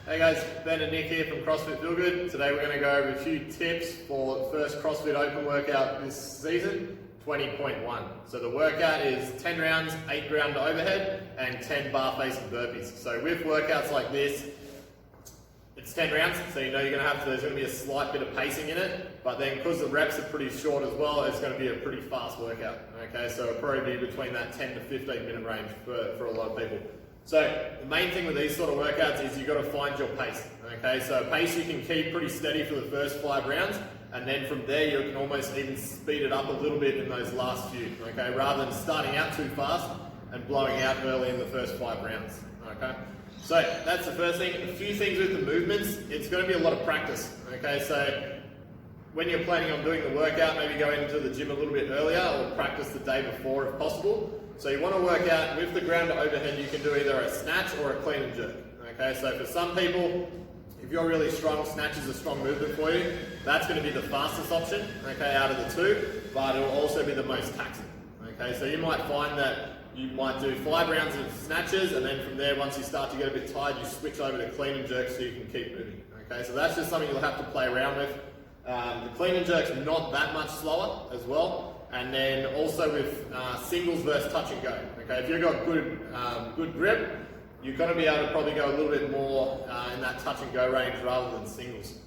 Hey guys, Ben and Nick here from CrossFit Feel Good. Today we're going to go over a few tips for the first CrossFit Open workout this season, 20.1. So the workout is 10 rounds, 8 ground overhead and 10 bar facing burpees. So with workouts like this, it's 10 rounds, so you know there's going to be a slight bit of pacing in it, but then because the reps are pretty short as well, it's going to be a pretty fast workout. Okay, so it'll probably be between that 10 to 15 minute range for a lot of people. So the main thing with these sort of workouts is you've got to find your pace. Okay, so pace you can keep pretty steady for the first 5 rounds, and then from there you can almost even speed it up a little bit in those last few. Okay, rather than starting out too fast and blowing out early in the first 5 rounds. Okay, so that's the first thing. A few things with the movements. It's going to be a lot of practice. Okay, so when you're planning on doing the workout, maybe go into the gym a little bit earlier or practice the day before if possible. So you want to work out with the ground to overhead, you can do either a snatch or a clean and jerk. Okay, so for some people, if you're really strong, snatch is a strong movement for you. That's going to be the fastest option, okay, out of the two, but it will also be the most taxing. Okay, so you might find that you might do 5 rounds of snatches, and then from there, once you start to get a bit tired, you switch over to clean and jerk so you can keep moving. Okay, so that's just something you'll have to play around with. The clean and jerk's not that much slower as well. And then also with singles versus touch and go. Okay, if you've got good grip, you're going to be able to probably go a little bit more in that touch and go range rather than singles.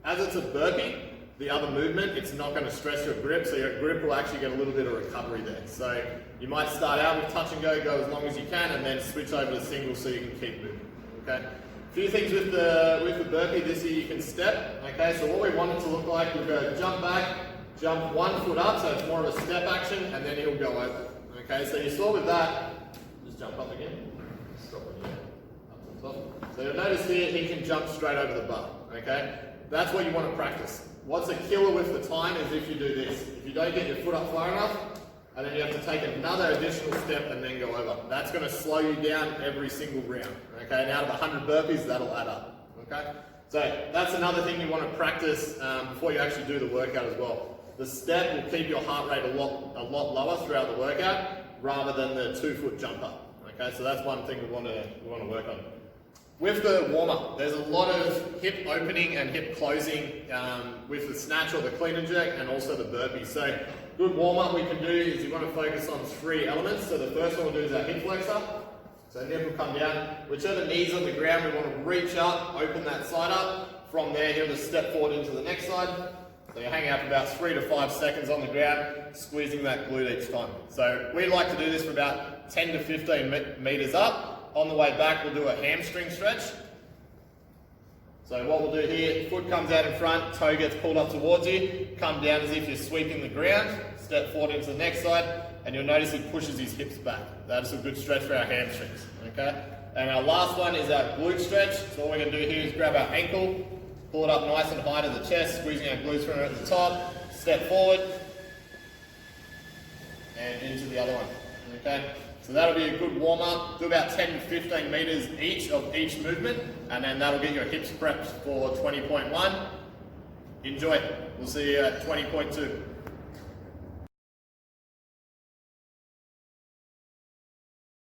As it's a burpee, the other movement, it's not going to stress your grip, so your grip will actually get a little bit of recovery there. So you might start out with touch and go as long as you can, and then switch over to singles so you can keep moving. Okay. A few things with the burpee this year, you can step. Okay, so what we want it to look like, we'll go jump back, jump 1 foot up, so it's more of a step action, and then he'll go over. Okay, so you saw with that, just jump up again, stop it here, up to the top. So you'll notice here, he can jump straight over the bar, okay? That's what you want to practice. What's a killer with the time is if you do this. If you don't get your foot up far enough, and then you have to take another additional step and then go over. That's going to slow you down every single round, okay? And out of 100 burpees, that'll add up, okay? So that's another thing you want to practice before you actually do the workout as well. The step will keep your heart rate a lot lower throughout the workout rather than the 2-foot jump up. Okay, so that's one thing we want to work on. With the warm-up, there's a lot of hip opening and hip closing with the snatch or the clean and jerk, and also the burpee. So good warm-up we can do is you want to focus on 3 elements. So the first one we'll do is our hip flexor. So hip will come down. Whichever knee's on the ground, we want to reach up, open that side up. From there, you'll just step forward into the next side. So you hang out for about 3 to 5 seconds on the ground, squeezing that glute each time. So we like to do this for about 10 to 15 meters up. On the way back, we'll do a hamstring stretch. So what we'll do here, foot comes out in front, toe gets pulled up towards you, come down as if you're sweeping the ground, step forward into the next side, and you'll notice he pushes his hips back. That's a good stretch for our hamstrings, okay? And our last one is our glute stretch. So all we're gonna do here is grab our ankle, pull it up nice and high to the chest, squeezing our glutes from at the top, step forward, and into the other one, okay? So that'll be a good warm-up. Do about 10 to 15 meters each of each movement, and then that'll get your hips prepped for 20.1. Enjoy. We'll see you at 20.2.